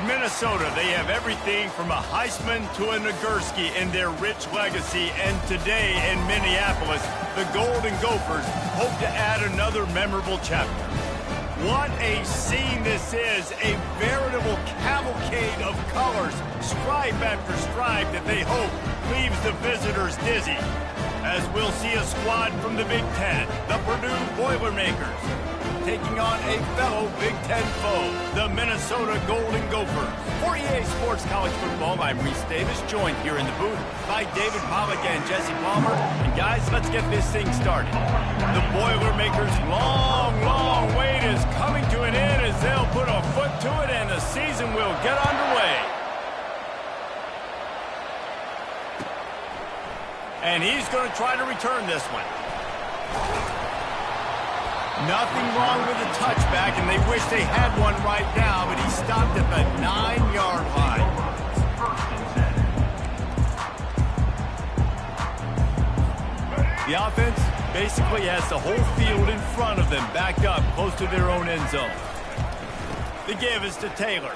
At Minnesota, they have everything from a Heisman to a Nagurski in their rich legacy, and today in Minneapolis, the Golden Gophers hope to add another memorable chapter. What a scene this is, a veritable cavalcade of colors, stripe after stripe that they hope leaves the visitors dizzy. As we'll see a squad from the Big Ten, the Purdue Boilermakers, taking on a fellow Big Ten foe, the Minnesota Golden Gophers. For EA Sports College Football, I'm Reese Davis, joined here in the booth by David Pollack and Jesse Palmer. And guys, let's get this thing started. The Boilermakers' long wait is coming to an end as they'll put a foot to it and the season will get underway. And he's going to try to return this one. Nothing wrong with the touchback, and they wish they had one right now, but he stopped at the 9-yard line. The offense basically has the whole field in front of them, backed up close to their own end zone. The give is to Taylor.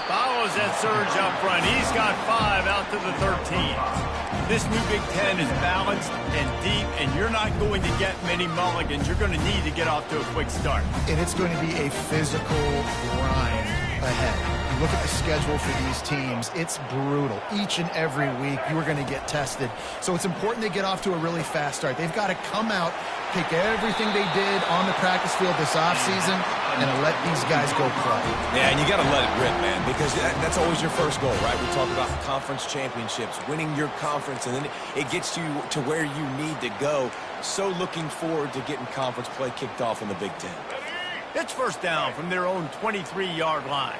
Follows that surge up front. He's got 5 out to the 13. This new Big Ten is balanced and deep, and you're not going to get many mulligans. You're going to need to get off to a quick start. And it's going to be a physical grind ahead. You look at the schedule for these teams, it's brutal. Each and every week, you are going to get tested. So it's important they get off to a really fast start. They've got to come out, take everything they did on the practice field this offseason, and let these guys go play. Yeah, and you got to let it rip, man, because that's always your first goal, right? We talk about conference championships, winning your conference, and then it gets you to where you need to go. So looking forward to getting conference play kicked off in the Big Ten. It's first down from their own 23-yard line.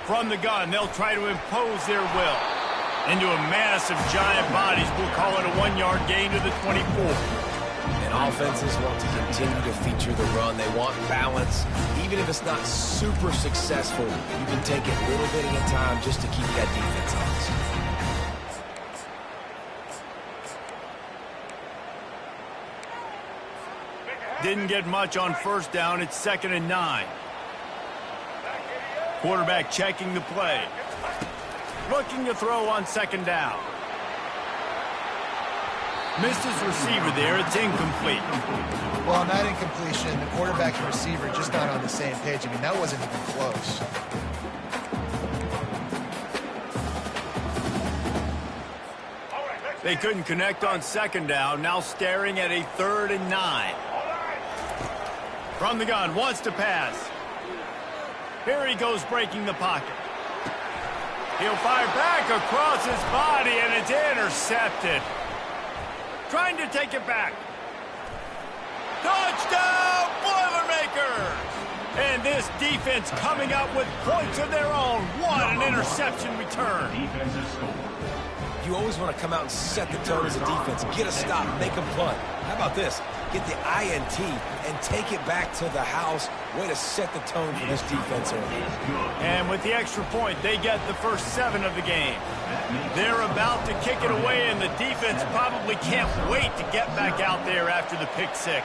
From the gun, they'll try to impose their will. Into a mass of giant bodies, we'll call it a 1-yard gain to the 24. And offenses want to continue to feature the run. They want balance. Even if it's not super successful, you can take it little bit at a time just to keep that defense honest. Didn't get much on first down. It's 2nd and 9. Quarterback checking the play. Looking to throw on 2nd down. Missed his receiver there. It's incomplete. Well, on that incompletion, the quarterback and receiver just not on the same page. I mean, that wasn't even close. They couldn't connect on 2nd down. Now staring at a 3rd and 9. From the gun, wants to pass. Here he goes, breaking the pocket. He'll fire back across his body, and it's intercepted. Trying to take it back. Touchdown, Boilermakers! And this defense coming up with points of their own. What an interception return. You always want to come out and set the tone as a defense. Get a stop, make them punt. How about this? Get the INT and take it back to the house. Way to set the tone for this defense early. And with the extra point, they get the first 7 of the game. They're about to kick it away, and the defense probably can't wait to get back out there after the pick 6.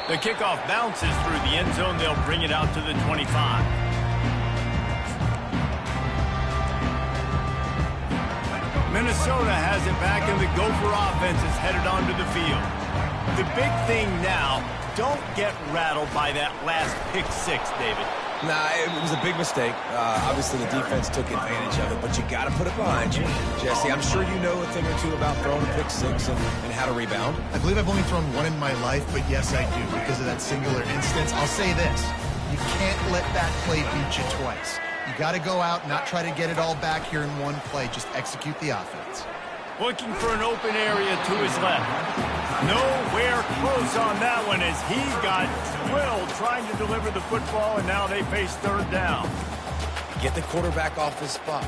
The kickoff bounces through the end zone. They'll bring it out to the 25. Minnesota has it back, and the Gopher offense is headed onto the field. The big thing now, don't get rattled by that last pick 6, David. Nah, it was a big mistake. Obviously, the defense took advantage of it, but you got to put it behind you. Jesse, I'm sure you know a thing or two about throwing a pick 6 and how to rebound. I believe I've only thrown one in my life, but yes, I do, because of that singular instance. I'll say this. You can't let that play beat you twice. You got to go out, not try to get it all back here in one play. Just execute the offense. Looking for an open area to his left. Nowhere close on that one as he got drilled trying to deliver the football, and now they face 3rd down. Get the quarterback off his spot.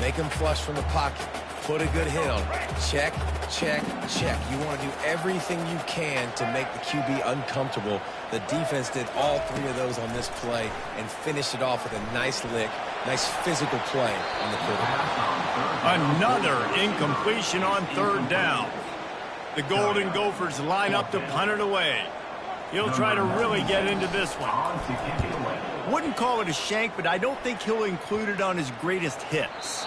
Make him flush from the pocket. Put a good hit on. Check, check, check. You want to do everything you can to make the QB uncomfortable. The defense did all 3 of those on this play and finished it off with a nice lick, nice physical play on the quarterback. Another incompletion on 3rd down. The Golden Gophers line up to punt it away. He'll try to really get into this one. Wouldn't call it a shank, but I don't think he'll include it on his greatest hits.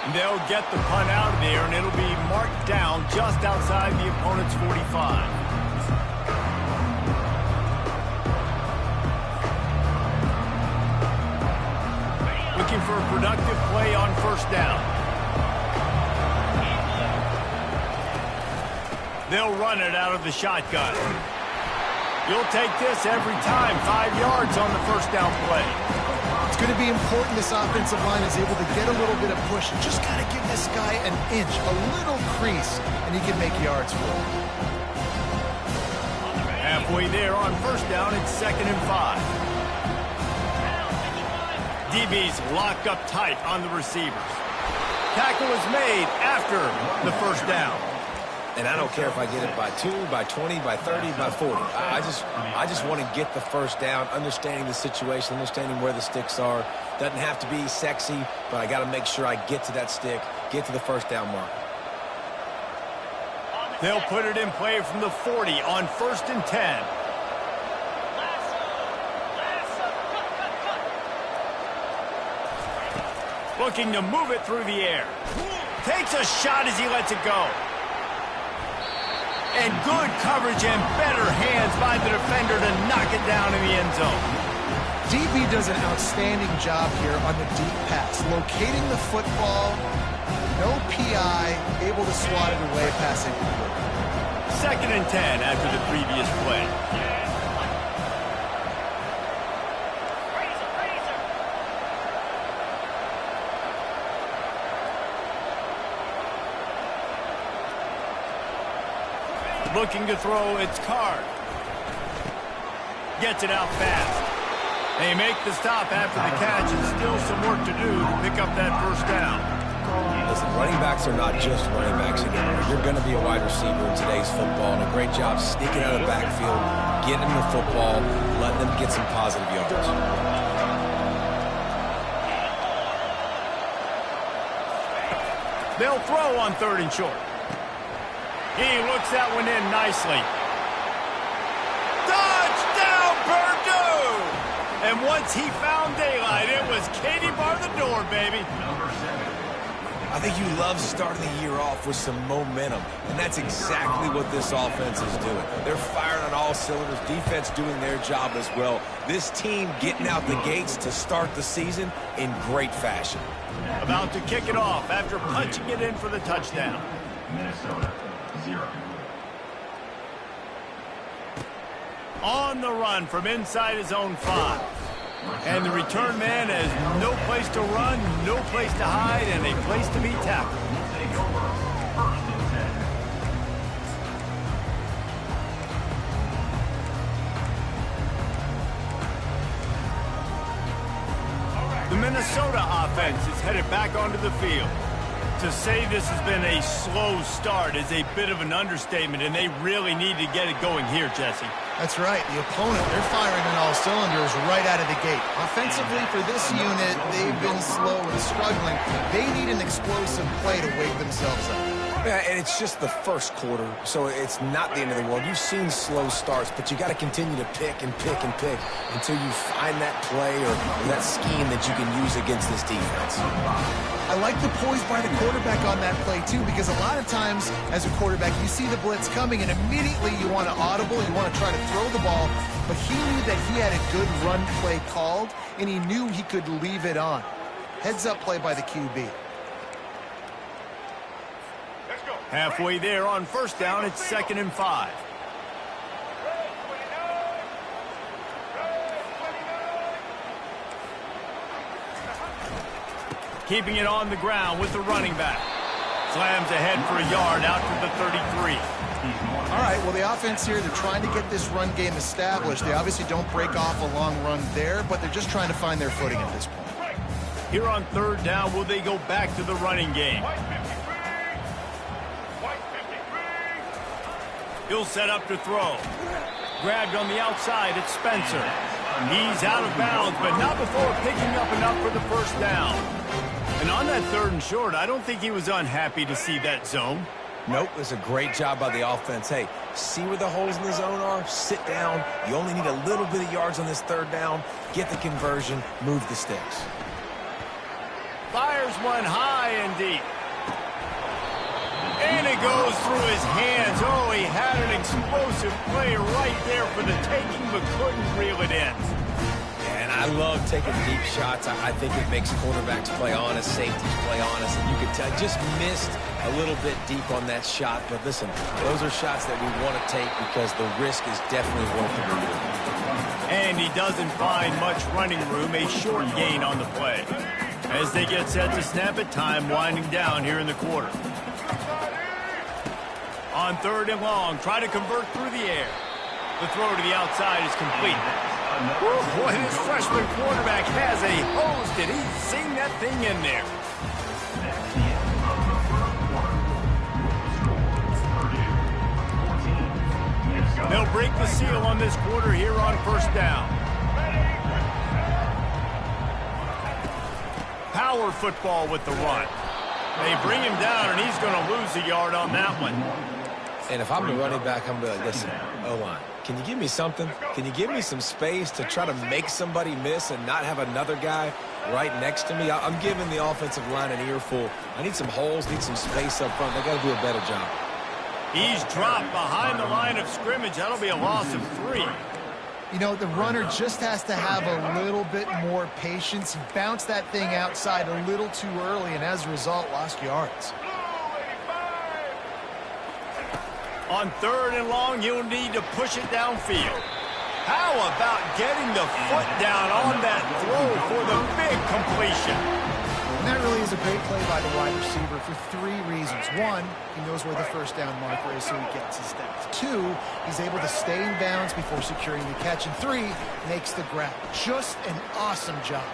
And they'll get the punt out of there, and it'll be marked down just outside the opponent's 45. Looking for a productive play on first down. They'll run it out of the shotgun. You'll take this every time. 5 yards on the first down play. It's going to be important this offensive line is able to get a little bit of push. You just got to give this guy an inch, a little crease, and he can make yards for him. Halfway there on first down, it's 2nd and 5. DB's locked up tight on the receivers. Tackle is made after the first down. And I don't care if I get it by 2, by 20, by 30, by 40. I just want to get the first down, understanding the situation, understanding where the sticks are. Doesn't have to be sexy, but I got to make sure I get to that stick, get to the first down mark. They'll put it in play from the 40 on 1st and 10. Looking to move it through the air. Takes a shot as he lets it go. And good coverage and better hands by the defender to knock it down in the end zone. DB does an outstanding job here on the deep pass, locating the football, no PI, able to swat it away, passing. 2nd and 10 after the previous play. Looking to throw, it's Card. Gets it out fast. They make the stop after the catch, and still some work to do to pick up that first down. Listen, running backs are not just running backs anymore. You're going to be a wide receiver in today's football, and a great job sneaking out of the backfield, getting them the football, letting them get some positive yards. They'll throw on 3rd and short. He looks that one in nicely. Touchdown, Purdue! And once he found daylight, it was Katie bar the door, baby. I think you love starting the year off with some momentum, and that's exactly what this offense is doing. They're firing on all cylinders, defense doing their job as well. This team getting out the gates to start the season in great fashion. About to kick it off after punching it in for the touchdown. Minnesota, 0. On the run from inside his own 5. And the return man has no place to run, no place to hide, and a place to be tackled. Take over 1st and 10. The Minnesota offense is headed back onto the field. To say this has been a slow start is a bit of an understatement, and they really need to get it going here, Jesse. That's right. The opponent, they're firing on all cylinders right out of the gate. Offensively, for this unit, they've been slow and struggling. They need an explosive play to wake themselves up. Yeah, and it's just the first quarter, so it's not the end of the world. You've seen slow starts, but you got to continue to pick and pick and pick until you find that play or that scheme that you can use against this defense. I like the poise by the quarterback on that play, too, because a lot of times as a quarterback, you see the blitz coming, and immediately you want to audible, you want to try to throw the ball, but he knew that he had a good run play called, and he knew he could leave it on. Heads-up play by the QB. Halfway there on first down, it's 2nd and 5. Keeping it on the ground with the running back. Slams ahead for a yard out to the 33. All right, well, the offense here, they're trying to get this run game established. They obviously don't break off a long run there, but they're just trying to find their footing at this point. Here on 3rd down, will they go back to the running game? He'll set up to throw. Grabbed on the outside, it's Spencer. He's out of bounds, but not before picking up enough for the first down. And on that 3rd and short, I don't think he was unhappy to see that zone. Nope, it was a great job by the offense. Hey, see where the holes in the zone are? Sit down. You only need a little bit of yards on this third down. Get the conversion. Move the sticks. Fires one high and deep. And it goes through his hands. Oh, he had an explosive play right there for the taking, but couldn't reel it in. And I love taking deep shots. I think it makes quarterbacks play honest, safeties play honest. And you can tell, just missed a little bit deep on that shot. But listen, those are shots that we want to take because the risk is definitely worth the reward. And he doesn't find much running room, a short gain on the play. As they get set to snap it, time winding down here in the quarter. On 3rd and long, try to convert through the air. The throw to the outside is complete. Woo, boy, this freshman quarterback has a hose. Did he sing that thing in there? They'll break the seal on this quarter here on 1st down. Power football with the run. They bring him down, and he's going to lose a yard on that one. And if I'm the running back, I'm going to be like, listen, O-line, can you give me something? Can you give me some space to try to make somebody miss and not have another guy right next to me? I'm giving the offensive line an earful. I need some holes, need some space up front. They got to do a better job. He's dropped behind the line of scrimmage. That'll be a loss of 3. You know, the runner just has to have a little bit more patience. He bounced that thing outside a little too early, and as a result, lost yards. On 3rd and long, you'll need to push it downfield. How about getting the foot down on that throw for the big completion? And that really is a great play by the wide receiver for 3 reasons. 1, he knows where the 1st down marker is, so he gets his steps. 2, he's able to stay in bounds before securing the catch. And 3, makes the grab. Just an awesome job.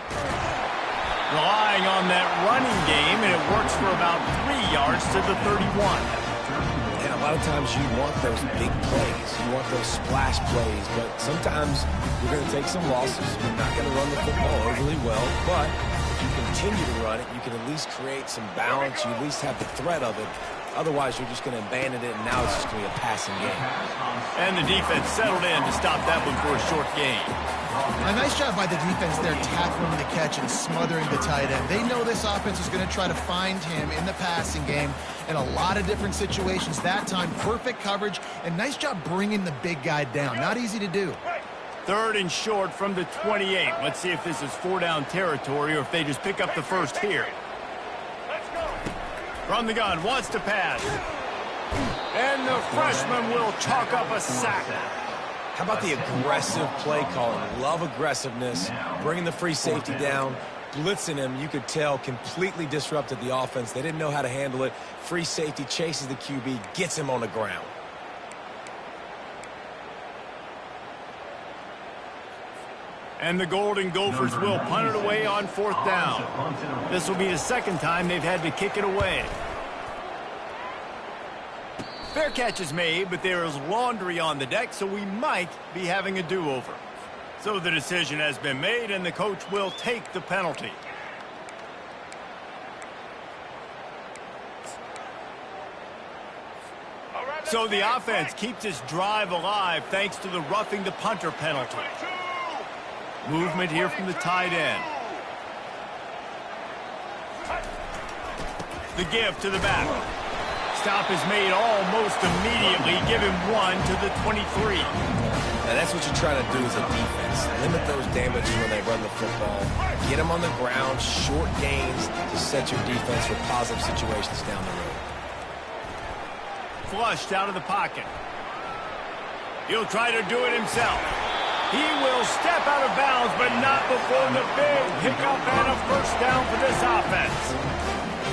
Relying on that running game, and it works for about 3 yards to the 31. And a lot of times you want those big plays. You want those splash plays. But sometimes you're going to take some losses. You're not going to run the football overly well. But if you continue to run it, you can at least create some balance. You at least have the threat of it. Otherwise, you're just going to abandon it, and now it's just going to be a passing game. And the defense settled in to stop that one for a short gain. A nice job by the defense there, tackling the catch and smothering the tight end. They know this offense is going to try to find him in the passing game in a lot of different situations. That time, perfect coverage, and nice job bringing the big guy down. Not easy to do. 3rd and short from the 28. Let's see if this is 4-down territory or if they just pick up the first here. From the gun, wants to pass. And the freshman will chalk up a sack. How about the aggressive play calling? Love aggressiveness, bringing the free safety down, blitzing him. You could tell completely disrupted the offense. They didn't know how to handle it. Free safety chases the QB, gets him on the ground. And the Golden Gophers will punt it away on 4th down. This will be the 2nd time they've had to kick it away. Fair catch is made, but there is laundry on the deck, so we might be having a do-over. So the decision has been made, and the coach will take the penalty. So the offense keeps its drive alive thanks to the roughing the punter penalty. Movement here from the tight end. The give to the back. Stop is made almost immediately. Give him 1 to the 23. Now that's what you try to do as a defense. Limit those damages when they run the football. Get them on the ground, short gains to set your defense for positive situations down the road. Flushed out of the pocket. He'll try to do it himself. He will step out of bounds, but not before the big pickup and a 1st down for this offense.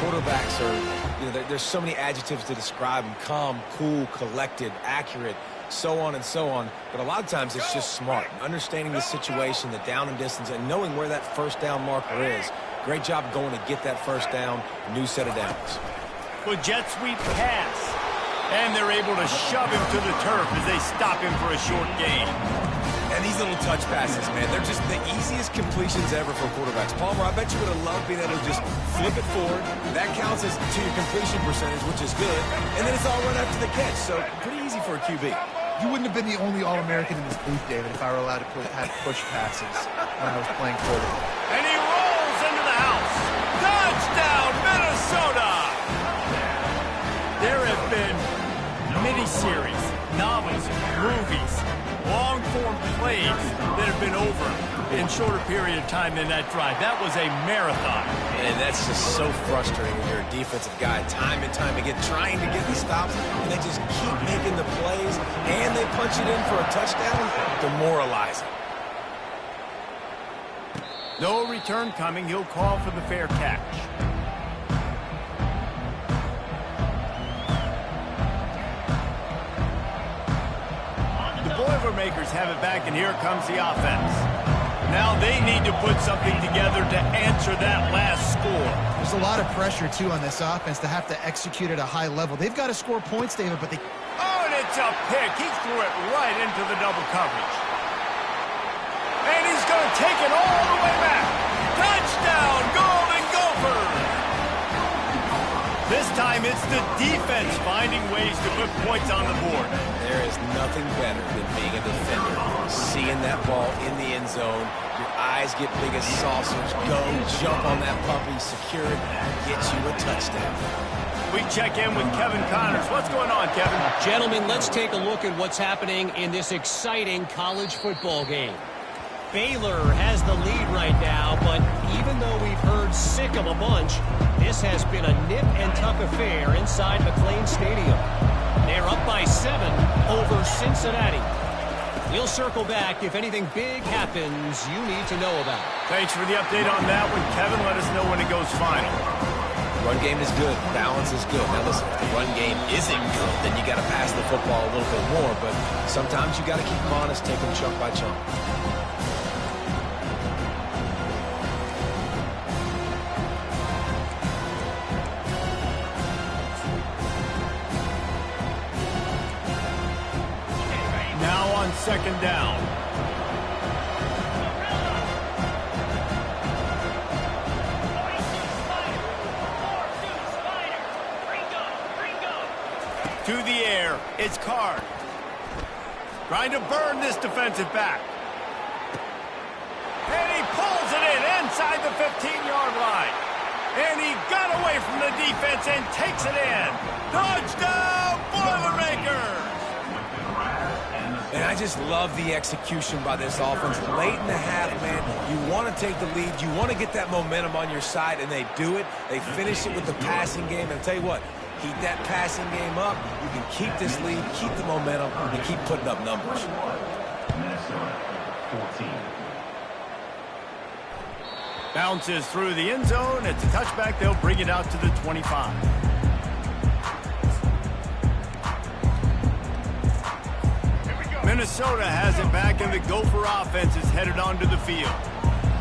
Quarterbacks are, there's so many adjectives to describe them. Calm, cool, collected, accurate, so on and so on. But a lot of times it's just smart. Understanding the situation, the down and distance, and knowing where that 1st down marker is. Great job going to get that 1st down, new set of downs. Well, jet sweep pass. And they're able to shove him to the turf as they stop him for a short gain. And And these little touch passes, man, they're just the easiest completions ever for quarterbacks. Palmer, I bet you would have loved being able to just flip it forward. That counts as to your completion percentage, which is good. And then it's all run after the catch, so pretty easy for a QB. You wouldn't have been the only All-American in this booth, David, if I were allowed to have push passes when I was playing quarterback. And he rolls into the house. Touchdown, Minnesota! There have been miniseries, novels, movies, long-form plays that have been over in shorter period of time than that drive. That was a marathon. And that's just so frustrating when you're a defensive guy, time and time again, trying to get the stops, and they just keep making the plays, and they punch it in for a touchdown. Demoralizing. No return coming. He'll call for the fair catch. The Boilermakers have it back, and here comes the offense. Now they need to put something together to answer that last score. There's a lot of pressure, too, on this offense to have to execute at a high level. They've got to score points, David, but they... Oh, and it's a pick. He threw it right into the double coverage. And he's going to take it all the way back. Touchdown, Golden Gophers! This time it's the defense finding ways to put points on the board. There is nothing better than being a defender. Seeing that ball in the end zone, your eyes get big as saucers. Go, jump on that puppy, secure it, get you a touchdown. We check in with Kevin Connors. What's going on, Kevin? Gentlemen, let's take a look at what's happening in this exciting college football game. Baylor has the lead right now, but even though we've heard sick of a bunch, this has been a nip and tuck affair inside McLean Stadium. They're up by 7 over Cincinnati. We'll circle back if anything big happens you need to know about. Thanks for the update on that one, Kevin. Let us know when it goes final. Run game is good. Balance is good. Now listen, if the run game isn't good, then you got to pass the football a little bit more, but sometimes you got to keep them honest, take them chunk by chunk. Second down. To the air, it's Card. Trying to burn this defensive back. And he pulls it in inside the 15-yard line. And he got away from the defense and takes it in. Touchdown, Boilermakers! And I just love the execution by this offense. Late in the half, man, you want to take the lead. You want to get that momentum on your side, and they do it. They finish it with the passing game. And I'll tell you what, keep that passing game up. You can keep this lead, keep the momentum, and keep putting up numbers. Minnesota, 14. Bounces through the end zone. It's a touchback. They'll bring it out to the 25. Minnesota has it back, and the Gopher offense is headed onto the field.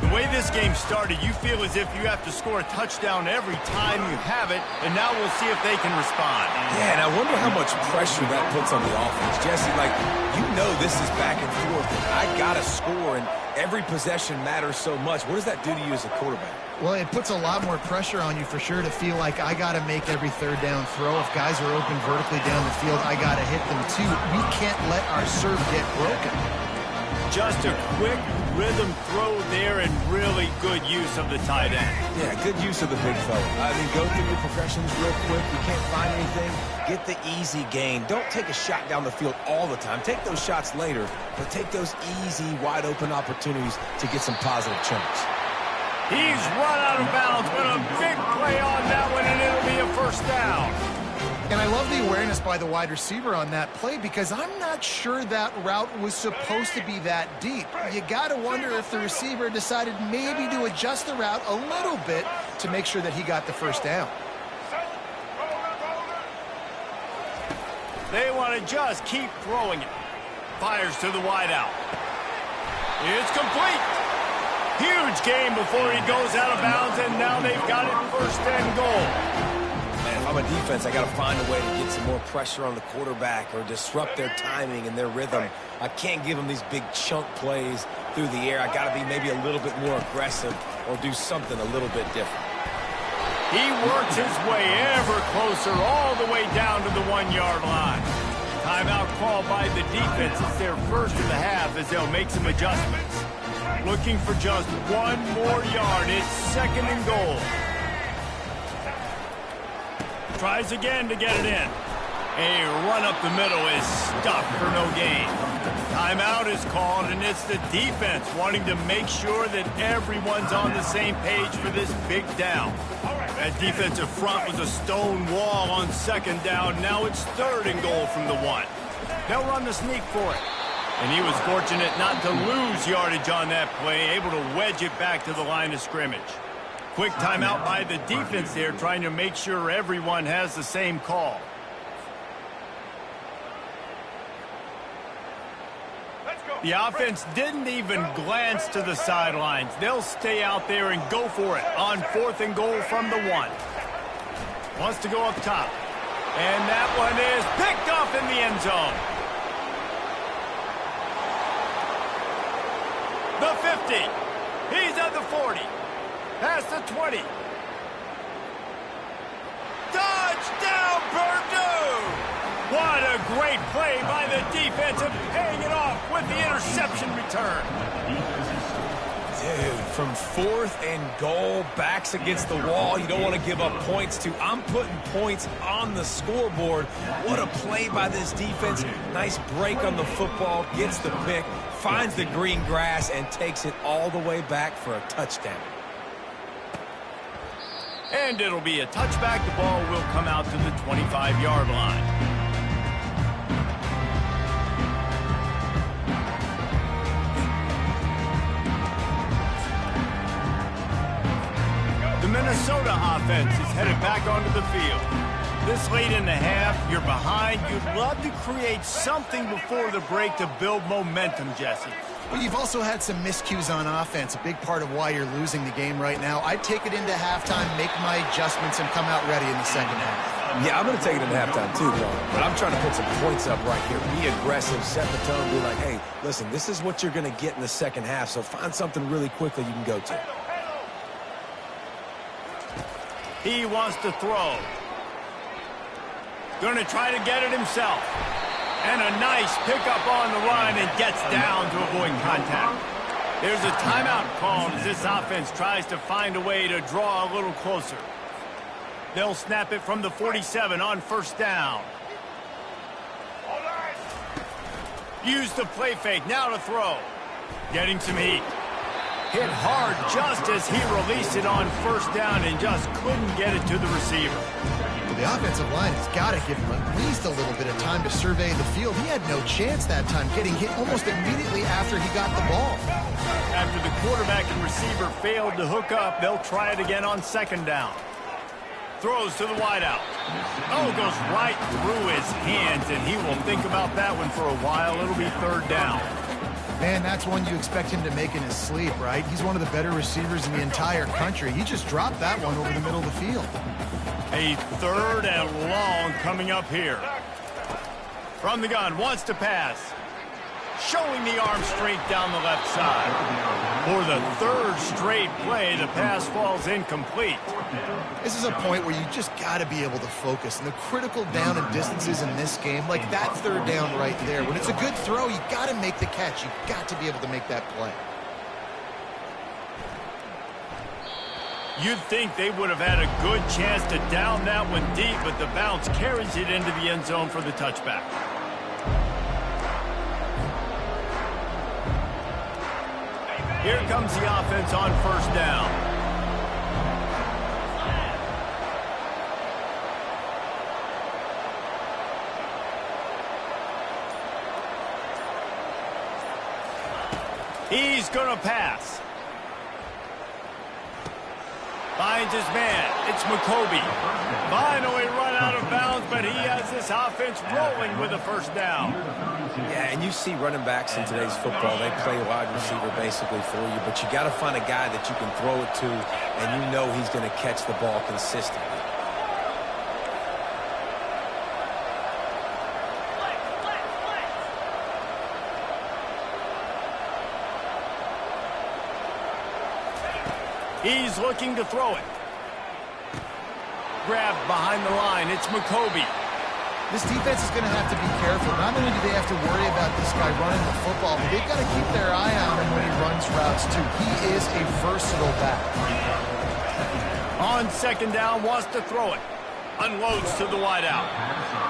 The way this game started, you feel as if you have to score a touchdown every time you have it, and now we'll see if they can respond. Yeah, and I wonder how much pressure that puts on the offense. Jesse, like, you know this is back and forth. I got to score, and every possession matters so much. What does that do to you as a quarterback? Well, it puts a lot more pressure on you for sure to feel like I got to make every third down throw. If guys are open vertically down the field, I got to hit them too. We can't let our serve get broken. Just a quick rhythm throw there and really good use of the tight end. Yeah, good use of the big fella. I mean, go through your progressions real quick. You can't find anything. Get the easy gain. Don't take a shot down the field all the time. Take those shots later, but take those easy, wide-open opportunities to get some positive chunks. He's run out of bounds, but a big play on that one, and it'll be a first down. And I love the awareness by the wide receiver on that play because I'm not sure that route was supposed to be that deep. You got to wonder if the receiver decided maybe to adjust the route a little bit to make sure that he got the first down. They want to just keep throwing it. Fires to the wideout. It's complete. Huge game before he goes out of bounds, and now they've got it first and goal. Man, if I'm a defense, I got to find a way to get some more pressure on the quarterback or disrupt their timing and their rhythm. I can't give them these big chunk plays through the air. I got to be maybe a little bit more aggressive or do something a little bit different. He works his way ever closer all the way down to the 1-yard line. Timeout called by the defense. It's their first of the half as they'll make some adjustments. Looking for just one more yard. It's 2nd and goal. Tries again to get it in. A run up the middle is stuffed for no gain. Timeout is called, and it's the defense wanting to make sure that everyone's on the same page for this big down. That defensive front was a stone wall on 2nd down. Now it's 3rd and goal from the 1. They'll run the sneak for it. And he was fortunate not to lose yardage on that play, able to wedge it back to the line of scrimmage. Quick timeout by the defense there, trying to make sure everyone has the same call. The offense didn't even glance to the sidelines. They'll stay out there and go for it on 4th and goal from the 1. Wants to go up top. And that one is picked off in the end zone. The 50. He's at the 40. Past the 20. Touchdown, Purdue! What a great play by the defense and paying it off with the interception return. Dude, from 4th and goal, backs against the wall, you don't want to give up points to. I'm putting points on the scoreboard. What a play by this defense. Nice break on the football, gets the pick, finds the green grass, and takes it all the way back for a touchdown. And it'll be a touchback. The ball will come out to the 25-yard line. The Minnesota offense is headed back onto the field. This late in the half, you're behind. You'd love to create something before the break to build momentum, Jesse. Well, you've also had some miscues on offense, a big part of why you're losing the game right now. I'd take it into halftime, make my adjustments, and come out ready in the 2nd half. Yeah, I'm going to take it into halftime too, John. But I'm trying to put some points up right here. Be aggressive, set the tone, be like, hey, listen, this is what you're going to get in the 2nd half, so find something really quickly you can go to. He wants to throw. Going to try to get it himself. And a nice pickup on the run and gets down to avoid contact. There's a timeout called as this offense tries to find a way to draw a little closer. They'll snap it from the 47 on 1st down. Use the play fake, now to throw. Getting some heat. Hit hard just as he released it on 1st down and just couldn't get it to the receiver. The offensive line has got to give him at least a little bit of time to survey the field. He had no chance that time, getting hit almost immediately after he got the ball. After the quarterback and receiver failed to hook up, they'll try it again on 2nd down. Throws to the wideout. Oh, goes right through his hands, and he will think about that one for a while. It'll be 3rd down. Man, that's one you expect him to make in his sleep, right? He's one of the better receivers in the entire country. He just dropped that one over the middle of the field. A 3rd and long coming up here. From the gun, wants to pass. Showing the arm straight down the left side. For the 3rd straight play, the pass falls incomplete. This is a point where you just got to be able to focus. And the critical down and distances in this game, like that 3rd down right there, when it's a good throw, you got to make the catch. You got to be able to make that play. You'd think they would have had a good chance to down that one deep, but the bounce carries it into the end zone for the touchback. Here comes the offense on 1st down. He's going to pass. Finds his man. It's McCoby. Finally run out of bounds, but he has this offense rolling with a 1st down. Yeah, and you see running backs in today's football, they play wide receiver basically for you, but you got to find a guy that you can throw it to, and you know he's going to catch the ball consistently. He's looking to throw it. Grabbed behind the line. It's McCoby. This defense is going to have to be careful. Not only do they have to worry about this guy running the football, but they've got to keep their eye on him when he runs routes, too. He is a versatile back. On second down, wants to throw it. Unloads to the wideout.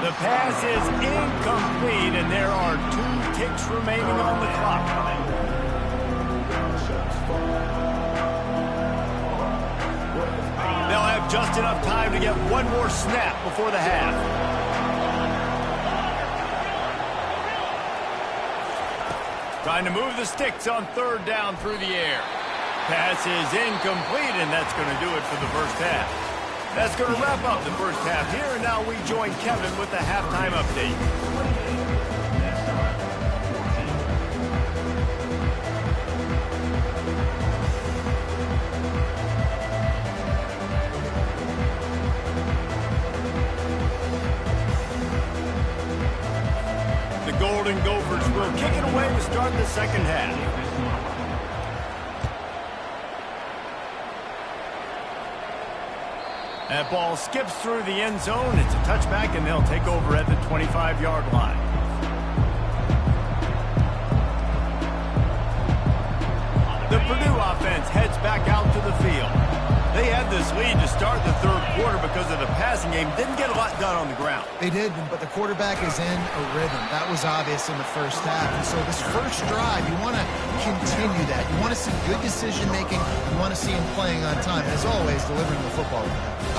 The pass is incomplete, and there are 2 ticks remaining on the clock. They'll have just enough time to get one more snap before the half. Trying to move the sticks on third down through the air. Pass is incomplete, and that's going to do it for the first half. That's going to wrap up the first half here, and now we join Kevin with the halftime update. The Golden Gophers will kick it away to start the second half. That ball skips through the end zone. It's a touchback, and they'll take over at the 25-yard line. The Purdue offense heads back out to the field. They had this lead to start the third quarter because of the passing game. Didn't get a lot done on the ground. They did, but the quarterback is in a rhythm. That was obvious in the first half. And so this first drive, you want to continue that. You want to see good decision-making. You want to see him playing on time. And as always, delivering the football.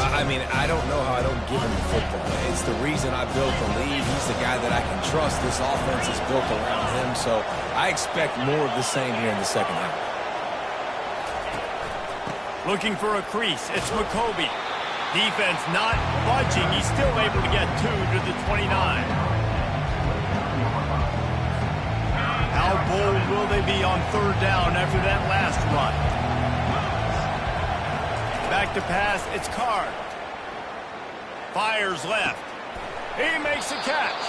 I mean, I don't know how I don't give him the football. It's the reason I built the lead. He's the guy that I can trust. This offense is built around him. So I expect more of the same here in the second half. Looking for a crease. It's McCoby. Defense not budging. He's still able to get 2 to the 29. How bold will they be on third down after that last run? Back to pass. It's Card. Fires left. He makes a catch.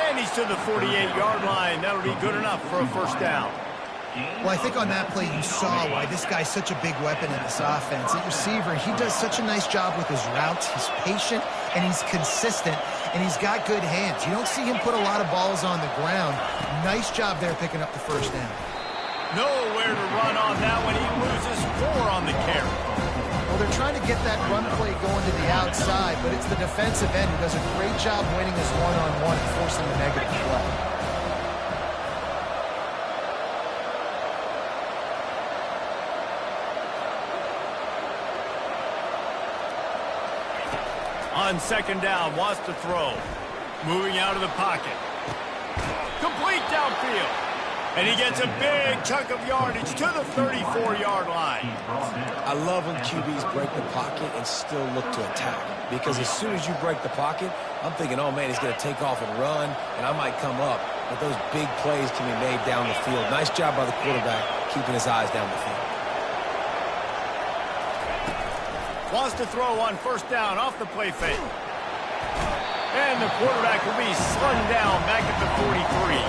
And he's to the 48-yard line. That'll be good enough for a first down. Well, I think on that play you saw why this guy's such a big weapon in this offense. At receiver, he does such a nice job with his routes. He's patient, and he's consistent, and he's got good hands. You don't see him put a lot of balls on the ground. Nice job there picking up the first down. Nowhere to run on that one. He loses 4 on the carry. Well, they're trying to get that run play going to the outside, but it's the defensive end who does a great job winning his one-on-one and forcing the negative play. On second down, wants to throw. Moving out of the pocket. Complete downfield. And he gets a big chunk of yardage to the 34-yard line. I love when QBs break the pocket and still look to attack. Because as soon as you break the pocket, I'm thinking, oh, man, he's going to take off and run, and I might come up. But those big plays can be made down the field. Nice job by the quarterback keeping his eyes down the field. Wants to throw on first down off the play fake. And the quarterback will be slung down back at the 43.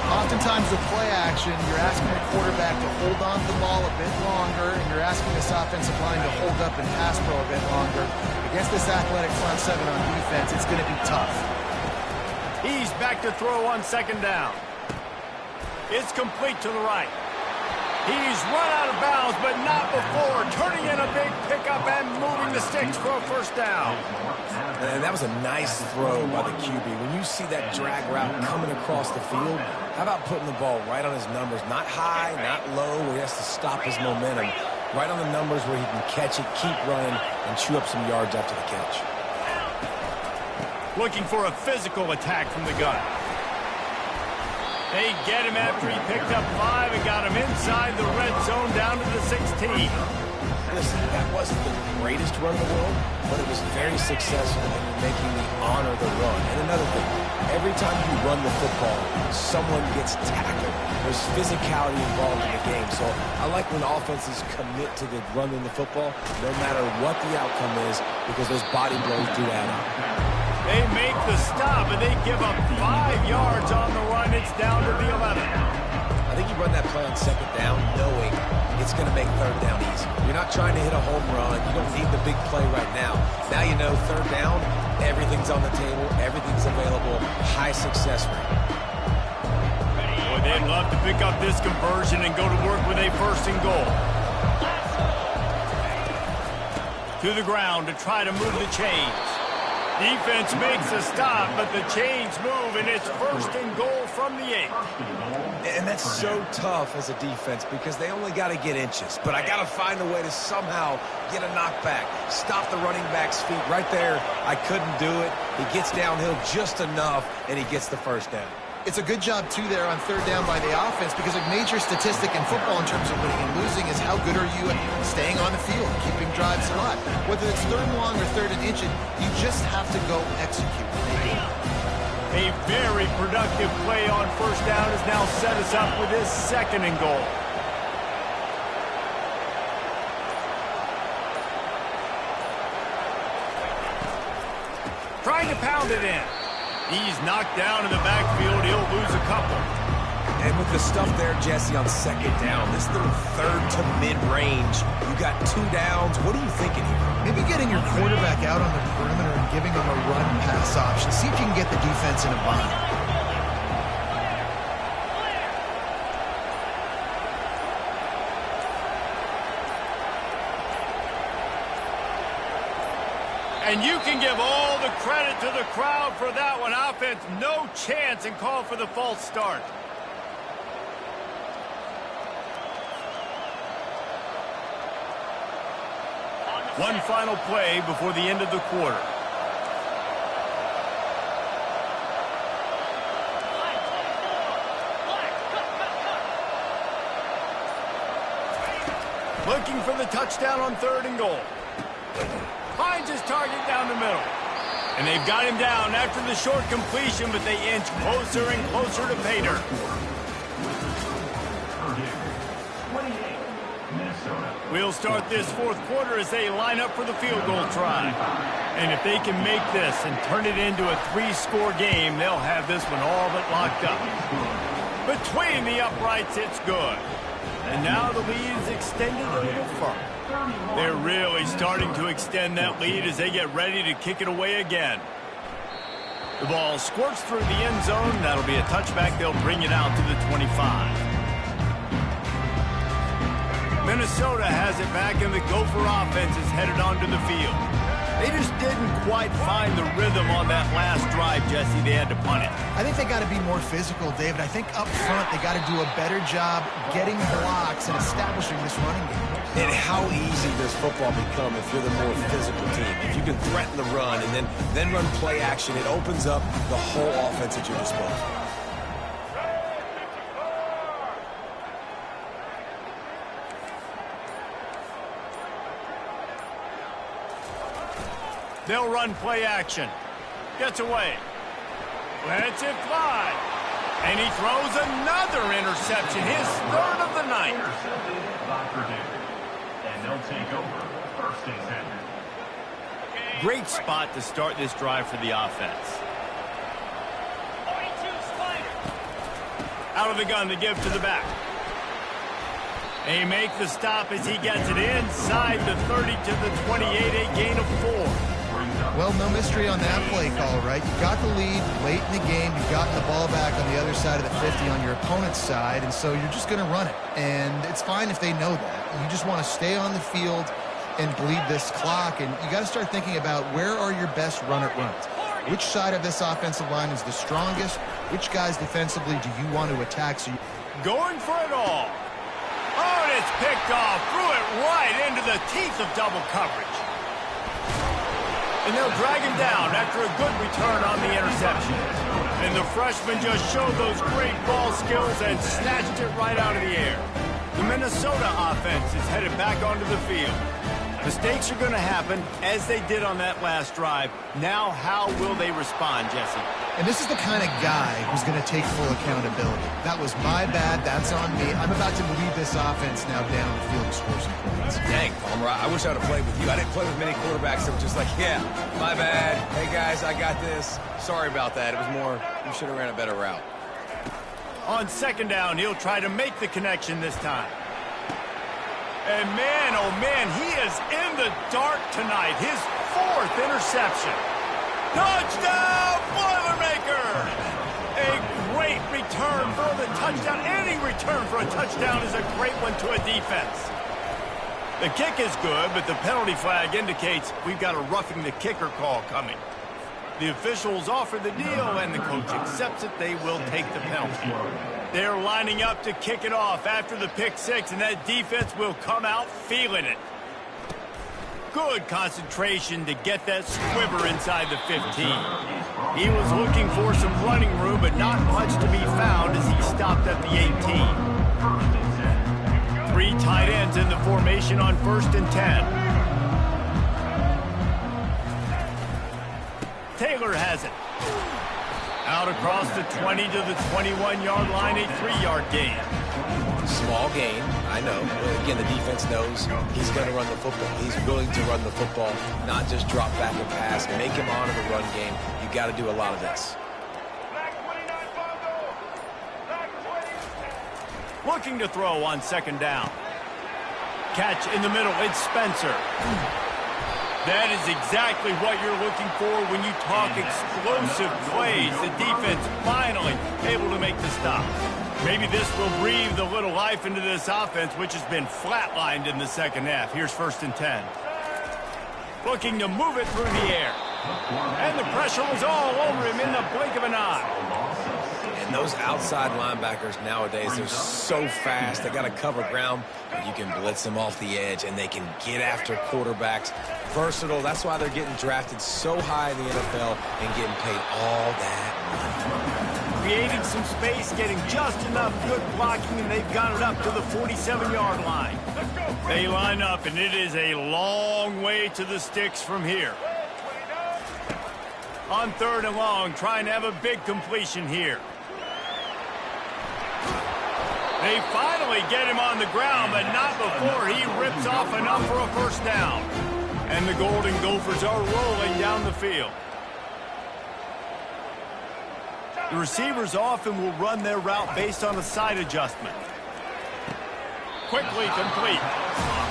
Oftentimes with play action, you're asking the quarterback to hold on to the ball a bit longer, and you're asking this offensive line to hold up and pass pro a bit longer. Against this athletic front seven on defense, it's going to be tough. He's back to throw on second down. It's complete to the right. He's run out of bounds, but not before. Turning in a big pickup and moving the sticks for a first down. And that was a nice throw by the QB. When you see that drag route coming across the field, how about putting the ball right on his numbers? Not high, not low, where he has to stop his momentum. Right on the numbers where he can catch it, keep running, and chew up some yards after the catch. Looking for a physical attack from the gun. They get him after he picked up 5 and got him inside the red zone down to the 16. Listen, that wasn't the greatest run in the world, but it was very successful in making me honor the run. And another thing, every time you run the football, someone gets tackled. There's physicality involved in the game. So I like when offenses commit to the running the football, no matter what the outcome is, because those body blows do add up. They make the stop, and they give up 5 yards on the run. It's down to the 11. I think you run that play on second down knowing it's going to make third down easy. You're not trying to hit a home run. You don't need the big play right now. Now you know third down, everything's on the table, everything's available, high success rate. Boy, they'd love to pick up this conversion and go to work with a first and goal. To the ground to try to move the chains. Defense makes a stop, but the chains move, and it's first and goal from the 8. And that's so tough as a defense because they only got to get inches. But I got to find a way to somehow get a knockback, stop the running back's feet. Right there, I couldn't do it. He gets downhill just enough, and he gets the first down. It's a good job, too, there on third down by the offense because a major statistic in football in terms of winning and losing is how good are you at staying on the field, keeping drives alive. Whether it's third and long or third and inch, you just have to go execute. A very productive play on first down has now set us up with this second and goal. Trying to pound it in. He's knocked down in the backfield. He'll lose a couple. And with the stuff there, Jesse, on second down, this little third to mid-range, you got 2 downs. What are you thinking here? Maybe getting your quarterback out on the perimeter and giving him a run-pass option. See if you can get the defense in a bind. And you can give all the credit to the crowd for that one. Offense, no chance, and call for the false start. One final play before the end of the quarter. Looking for the touchdown on third and goal. Finds his target down the middle. And they've got him down after the short completion, but they inch closer and closer to pay dirt. We'll start this fourth quarter as they line up for the field goal try. And if they can make this and turn it into a 3-score game, they'll have this one all but locked up. Between the uprights, it's good. And now the lead is extended a little further. They're really starting to extend that lead as they get ready to kick it away again. The ball squirts through the end zone. That'll be a touchback. They'll bring it out to the 25. Minnesota has it back, and the Gopher offense is headed onto the field. They just didn't quite find the rhythm on that last drive, Jesse. They had to punt it. I think they got to be more physical, David. I think up front they got to do a better job getting blocks and establishing this running game. And how easy does football become if you're the more physical team? If you can threaten the run and then run play action, it opens up the whole offense at your disposal. They'll run play action. Gets away. Lets it fly. And he throws another interception, his third of the night. And they'll take over first and 10. Great spot to start this drive for the offense. Out of the gun to give to the back. They make the stop as he gets it inside the 30 to the 28, a gain of 4. Well, no mystery on that play call, right? You got the lead late in the game. You've gotten the ball back on the other side of the 50 on your opponent's side, and so you're just going to run it. And it's fine if they know that. You just want to stay on the field and bleed this clock, and you got to start thinking about where are your best run-it-runs. Which side of this offensive line is the strongest? Which guys defensively do you want to attack? So going for it all. Oh, and it's picked off. Threw it right into the teeth of double coverage. And they'll drag him down after a good return on the interception. And the freshman just showed those great ball skills and snatched it right out of the air. The Minnesota offense is headed back onto the field. Mistakes are going to happen, as they did on that last drive. Now, how will they respond, Jesse? And this is the kind of guy who's going to take full accountability. That was my bad. That's on me. I'm about to lead this offense now down the field and score some points. Dang, Palmer, I wish I would have played with you. I didn't play with many quarterbacks that were just like, yeah, my bad. Hey, guys, I got this. Sorry about that. It was more, you should have ran a better route. On second down, he'll try to make the connection this time. And man, oh man, he is in the dark tonight. His 4th interception. Touchdown, Boilermaker! A great return for the touchdown. Any return for a touchdown is a great one to a defense. The kick is good, but the penalty flag indicates we've got a roughing the kicker call coming. The officials offer the deal, and the coach accepts it. They will take the penalty. They're lining up to kick it off after the pick 6, and that defense will come out feeling it. Good concentration to get that squibber inside the 15. He was looking for some running room, but not much to be found as he stopped at the 18. 3 tight ends in the formation on 1st and 10. Taylor has it. Out across the 20 to the 21-yard line, a 3-yard gain. Small gain, I know. But again, the defense knows he's going to run the football. He's willing to run the football, not just drop back and pass, make him honor the run game. You got to do a lot of this. Looking to throw on second down. Catch in the middle, it's Spencer. That is exactly what you're looking for when you talk explosive plays. The defense finally able to make the stop. Maybe this will breathe a little life into this offense, which has been flatlined in the second half. Here's 1st and 10. Looking to move it through the air. And the pressure was all over him in the blink of an eye. And those outside linebackers nowadays, they're so fast. They got to cover ground, but you can blitz them off the edge, and they can get after quarterbacks. Versatile. That's why they're getting drafted so high in the NFL and getting paid all that money. Creating some space, getting just enough good blocking, and they've got it up to the 47-yard line. They line up, and it is a long way to the sticks from here. On 3rd and long, trying to have a big completion here. They finally get him on the ground, but not before he rips off enough for a 1st down. And the Golden Gophers are rolling down the field. The receivers often will run their route based on a side adjustment. Quickly complete.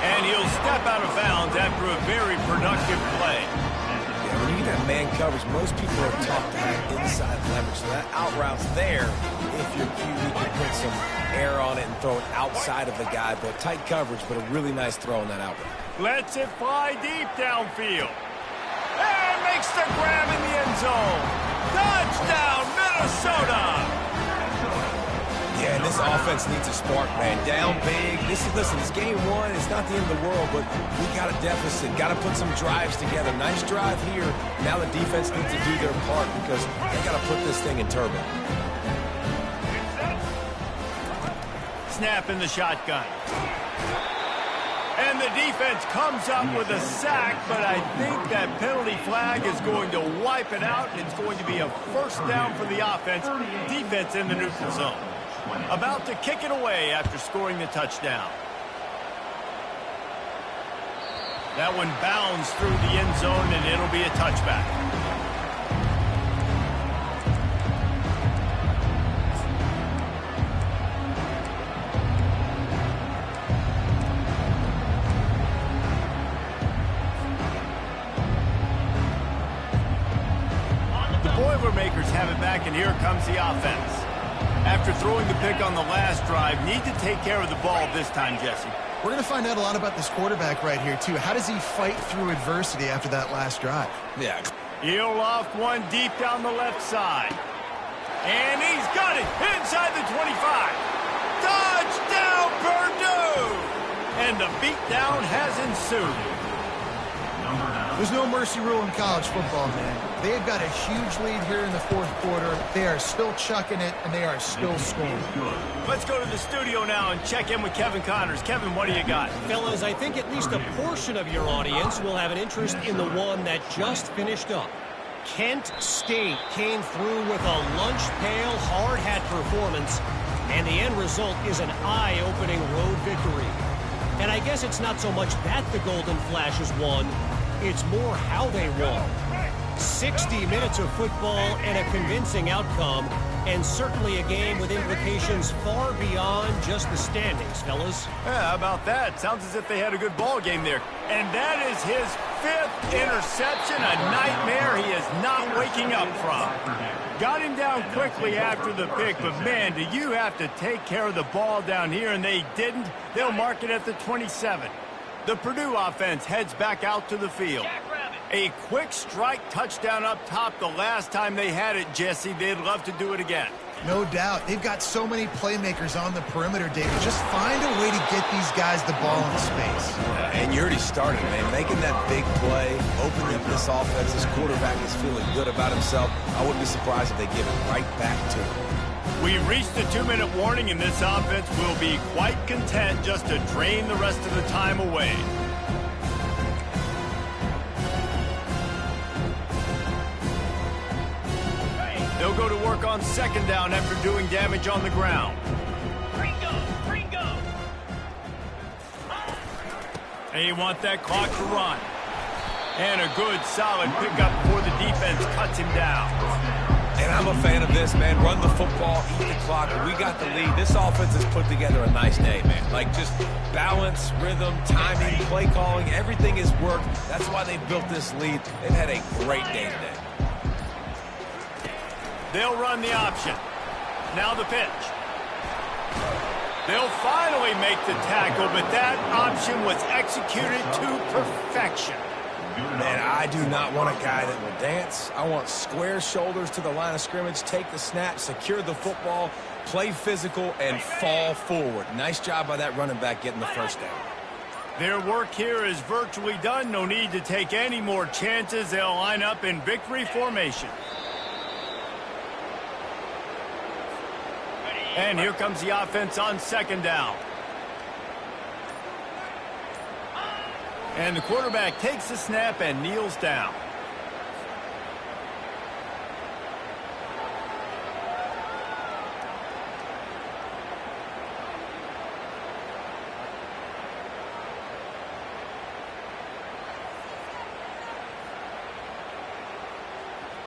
And he'll step out of bounds after a very productive play. Yeah, when you get that man coverage, most people are taught to have inside leverage. So that out route's there if your QB can put some air on it and throw it outside of the guy. But tight coverage, but a really nice throw on that out route. Lets it fly deep downfield. And makes the grab in the end zone. Touchdown, Minnesota! Yeah, and this offense needs a spark, man. Down big. Listen, it's game 1. It's not the end of the world, but we got a deficit. Got to put some drives together. Nice drive here. Now the defense needs to do their part because they got to put this thing in turbo. Snap in the shotgun. And the defense comes up with a sack, but I think that penalty flag is going to wipe it out, and it's going to be a 1st down for the offense. Defense in the neutral zone. About to kick it away after scoring the touchdown. That one bounds through the end zone, and it'll be a touchback. Boilermakers have it back, and here comes the offense. After throwing the pick on the last drive, need to take care of the ball this time, Jesse. We're going to find out a lot about this quarterback right here, too. How does he fight through adversity after that last drive? Yeah. He'll loft one deep down the left side. And he's got it inside the 25. Touchdown, Purdue! And the beatdown has ensued. There's no mercy rule in college football, man. They've got a huge lead here in the 4th quarter. They are still chucking it, and they are still scoring. Let's go to the studio now and check in with Kevin Connors. Kevin, what do you got? Fellas, I think at least a portion of your audience will have an interest in the one that just finished up. Kent State came through with a lunch pail, hard hat performance, and the end result is an eye-opening road victory. And I guess it's not so much that the Golden Flashes won, it's more how they won. 60 minutes of football and a convincing outcome, and certainly a game with implications far beyond just the standings, fellas. Yeah, how about that? Sounds as if they had a good ball game there. And that is his 5th interception, a nightmare he is not waking up from. Got him down quickly after the pick, but man, do you have to take care of the ball down here, and they didn't. They'll mark it at the 27. The Purdue offense heads back out to the field. A quick strike touchdown up top the last time they had it, Jesse. They'd love to do it again. No doubt. They've got so many playmakers on the perimeter, David. Just find a way to get these guys the ball in space. And you already started, man. Making that big play, opening up this offense. This quarterback is feeling good about himself. I wouldn't be surprised if they give it right back to him. We reached the 2-minute warning, and this offense will be quite content just to drain the rest of the time away. They'll go to work on 2nd down after doing damage on the ground. Gringo! They want that clock to run. And a good, solid pickup before the defense cuts him down. And I'm a fan of this, man. Run the football, eat the clock. We got the lead. This offense has put together a nice day, man. Like, just balance, rhythm, timing, play calling, everything has worked. That's why they built this lead. They've had a great day today. They'll run the option. Now the pitch. They'll finally make the tackle, but that option was executed to perfection. Man, I do not want a guy that will dance. I want square shoulders to the line of scrimmage, take the snap, secure the football, play physical, and fall forward. Nice job by that running back getting the 1st down. Their work here is virtually done. No need to take any more chances. They'll line up in victory formation. And here comes the offense on 2nd down. And the quarterback takes the snap and kneels down.